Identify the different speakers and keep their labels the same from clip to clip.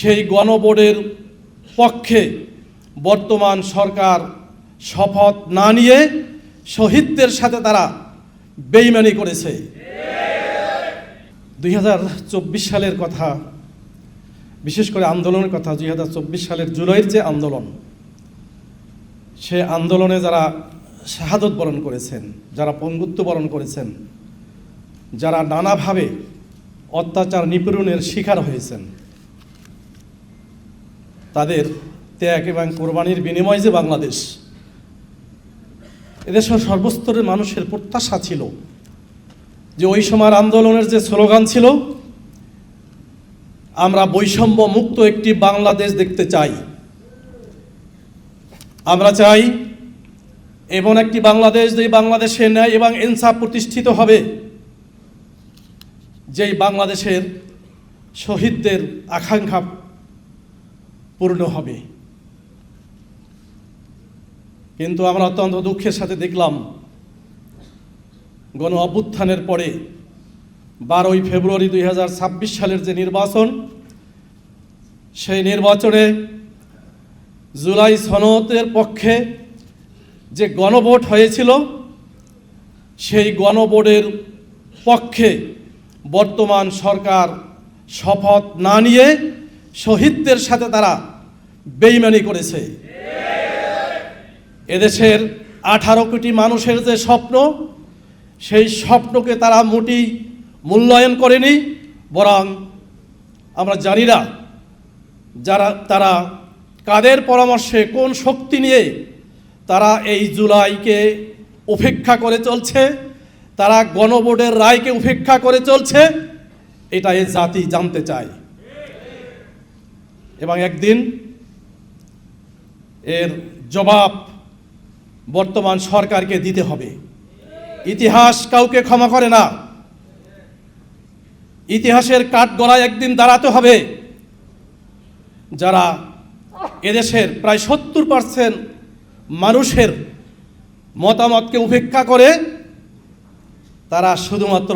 Speaker 1: সেই গণভোটের পক্ষে বর্তমান সরকার শপথ না নিয়ে শহীদদের সাথে তারা বেইমানি করেছে। 2024 সালের কথা, বিশেষ করে আন্দোলনের কথা, 2024 সালের জুলাইয়ের যে আন্দোলন, সে আন্দোলনে যারা শাহাদত বরণ করেছেন, যারা পঙ্গুত্ব বরণ করেছেন, যারা নানাভাবে অত্যাচার নিপীড়নের শিকার হয়েছেন, তাদের ত্যাগ এবং কোরবানির বিনিময়ে যে বাংলাদেশ, এদেশের সর্বস্তরের মানুষের প্রত্যাশা ছিল যে ওই সময়ের আন্দোলনের যে স্লোগান ছিল, আমরা বৈষম্য মুক্ত একটি বাংলাদেশ দেখতে চাই। আমরা চাই এমন একটি বাংলাদেশ, যেই বাংলাদেশে ন্যায় এবং ইনসাফ প্রতিষ্ঠিত হবে, যেই বাংলাদেশের শহীদদের আকাঙ্ক্ষা পূর্ণ হবে। কিন্তু আমরা অত্যন্ত দুঃখের সাথে দেখলাম গণ অভ্যুত্থানের পরে 12ই ফেব্রুয়ারি 2026 সালের যে নির্বাচন, সেই নির্বাচনে জুলাই সনদের পক্ষে যে গণভোট হয়েছিল, সেই গণভোটের পক্ষে বর্তমান সরকার শপথ না নিয়ে শহীদদের সাথে তারা বেইমানি করেছে। এদেশের 18 কোটি মানুষের যে স্বপ্ন, সেই স্বপ্নকে তারা মোটেই মূল্যায়ন করেনি, বরং আমরা জানি না তারা কাদের পরামর্শে, কোন শক্তি নিয়ে তারা এই জুলাইকে উপেক্ষা করে চলছে, তারা গণভোটের রায়কে উপেক্ষা করে চলছে, এটা এই জাতি জানতে চায়। এবং একদিন এর জবাব বর্তমান সরকারকে দিতে হবে। ইতিহাস কাউকে ক্ষমা করে না। ইতিহাসের কাঠগড়ায় একদিন দাঁড়াতে হবে। যারা এদেশের প্রায় 70% মানুষের মতামতকে উপেক্ষা করে, তারা শুধুমাত্র,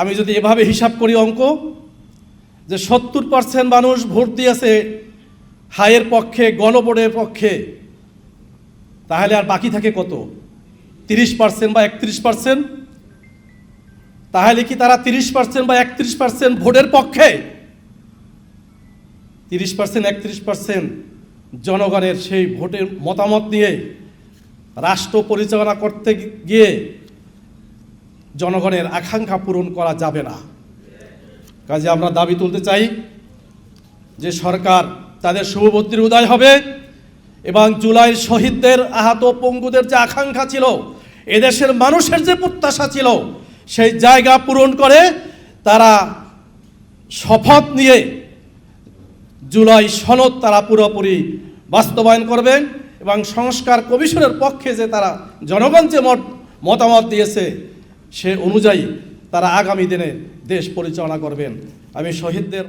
Speaker 1: আমি যদি এভাবে হিসাব করি অঙ্ক, যে 70% মানুষ ভোট দিয়েছে হায়ের পক্ষে, গণভোটের পক্ষে, তাহলে আর বাকি থাকে কত? 30% বা 31%। তাহলে কি তারা 30% বা 31% ভোটের পক্ষে? 30% 31% জনগণের সেই ভোটের মতামত নিয়ে রাষ্ট্র পরিচালনা করতে গিয়ে জনগণের আকাঙ্ক্ষা পূরণ করা যাবে না। কাজে আমরা দাবি তুলতে চাই যে সরকার তাদের শুভবুদ্ধির উদয় হবে এবং জুলাইয়ের শহীদদের, আহত পঙ্গুদের যে আকাঙ্ক্ষা ছিল, এদেশের মানুষের যে প্রত্যাশা ছিল, সেই জায়গা পূরণ করে তারা শপথ নিয়ে জুলাই সনদ তারা পুরোপুরি বাস্তবায়ন করবেন এবং সংস্কার কমিশনের পক্ষে যে তারা জনগণ যে মতামত দিয়েছে, সে অনুযায়ী তারা আগামী দিনে দেশ পরিচালনা করবেন। আমি শহীদদের